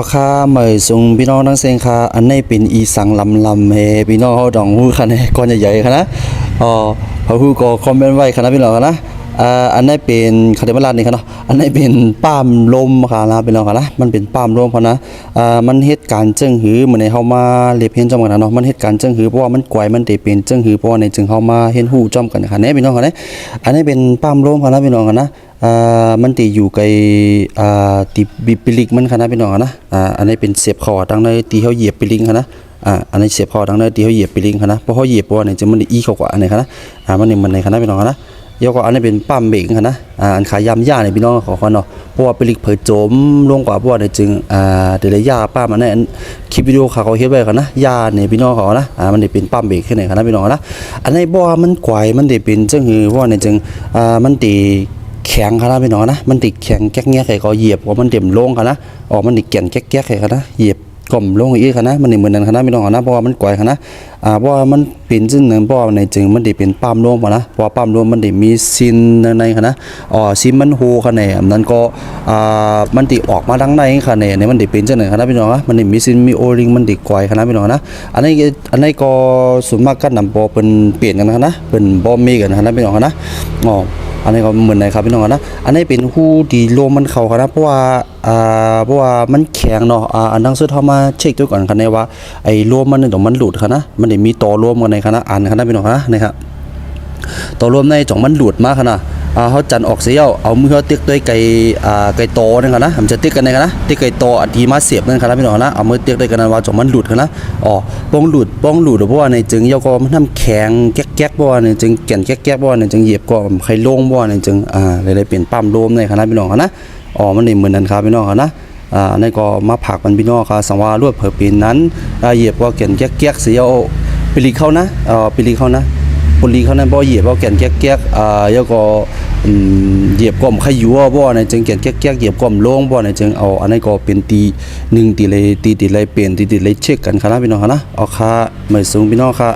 พอข้าเหมยซุงพี่น้องทั้งเซงค่ะอันนี้เป็นอีสังลำเฮพี่น้องเขาดองหูค่ะเนี่ยก้อนใหญ่ๆค่ะนะเขาหูก็คอมเมนต์ไว้ค่ะนะพี่น้องค่ะนะอันนี้เป็นคาเดมาลานี่ค่ะเนาะอันนี้เป็นป้ามลมค่ะนะพี่น้องค่ะนะมันเป็นป้ามลมเพราะนะมันเหตุการณ์จึงหือเหมือนในเฮามาเล็บเห็นจอมกันเนาะมันเหตุการณ์จึงหือเพราะว่ามันกวยมันได้เป็นจึงหือเพราะว่าในจึงเฮามาเห็นหูจอมกันค่ะเนี่ยพี่น้องค่ะเนี่ยอันนี้เป็นป้ามลมค่ะนะพี่น้องค่ะนะมันติอยู่ไกลติบิปิลิกมันค่ะนะพี่น้องนะอันนี้เป็นเสียบคอทางในตีเฮาเหยียบปิลิงค่ะนะอันนี้เสียบคอทางในตีเฮาเหยียบปิลิงค่ะนะเพราะเฮาเหยียบว่าเนี่ยจะมันอีเข้ากว่าอันไหนค่ะนะมันนี่มันในค่ะนะพี่น้องนะยกว่าอันนี้เป็นปั๊มเบรกค่ะนะอันขายำย่าเนี่ยพี่น้องขอเนาะเพราะว่าปิลิกเผยโจมลงกว่าเพราะว่าเนี่ยจึงเดี๋ยวย่าป้ามันเนี่ยคลิปวิดีโอเขาเฮ็ดไว้ค่ะนะย่าเนี่ยพี่น้องเขานะมันได้เป็นปั๊มเบรกขึ้นไหนค่ะนะพี่น้องนะอันนี้บ่ว่ามันกวายมันได้เป็นจังหือเพราะว่าเนี่ยจึงมันตีแข็งค่ะนะพี่น้องนะมันติดแข็งแก๊กเงี้ยใครก็เหยียบว่ามันเต็มลงค่ะนะมันติดแก่นแก๊กใครค่ะนะเหยียบกล่อมลงอีกค่ะนะมันเหมือนนั้นค่ะนะพี่น้องนะเพราะว่ามันกวยค่ะนะเพราะว่ามันเป็นซึ่งหนึ่งเพราะว่าในจึงมันติเป็นปั๊มลมค่ะนะเพราะปั๊มลมมันติมีซินในค่ะนะซินมันโฮค่ะเนี่ยนั้นก็มันติออกมาดังในค่ะเนี่ยมันติเป็นจังหนึ่งค่ะนะพี่น้องนะมันติมีซินมีโอริงมันติกวยค่ะนะพี่น้องนะอันนี้ก็ส่วนมากก็นำบ่เป็นเปลี่ยนกันค่ะนะเป็นบ่มีกันค่ะนะพี่น้องนะอันนี้ก็เหมือนไหนครับพี่น้องนะอันนี้เป็นหูดีลมมันเข้าครับนะเพราะว่ามันแข็งเนาะอันนั้นสุดเฮามาเช็คด้วยก่อนครับในว่าไอ้ลมมันเนี่ยมันหลุดครับนะมันได้มีต่อลมกันในครับนะอันครับนะพี่น้องนะนะครับต่อลมในจ่องมันหลุดมาครับนะเฮาจันออกเสียเอามือเฮาติ๊กด้วยไก่โตนั่นครับนะมันจะติ๊กกันในครับนะติ๊กไก่โตอันที่มาเสียบนั่นครับนะพี่น้องนะเอามือติ๊กด้วยกันว่าจ่องมันหลุดครับนะป้องหลุดเพราะว่าในจึงยก็มันทำแข็งแก๊กๆเพราะว่าในจึงแก่นแก๊กๆเพราะว่าในจึงเหยียบก็ใครลงเพราะว่าในจึงเลยเปลี่ยนปั๊มลมในครับนะพี่น้องนะมันนี่เหมือนนั้นครับพี่น้องนะนี่ก็มาผักมันพี่น้องครับสังวารวดเผอปีนนั้นเหยียบก็แก่นแก๊กๆเสียปิลิเข้านะปิลิเข้านะปุลีเขานั้นบ่เหยียบเอาแก่นแก๊กแล้วก็เหยียบก้อมขยัวบ่ในจึงแก่นแก๊กเหยียบก้อมลงบ่ในจึงเอาอันนี้ก็เป็นตี1ตีเลยเป็นตีเลยเช็คกันครับพี่น้องนะเอาค่าไม่สูงพี่น้องครับ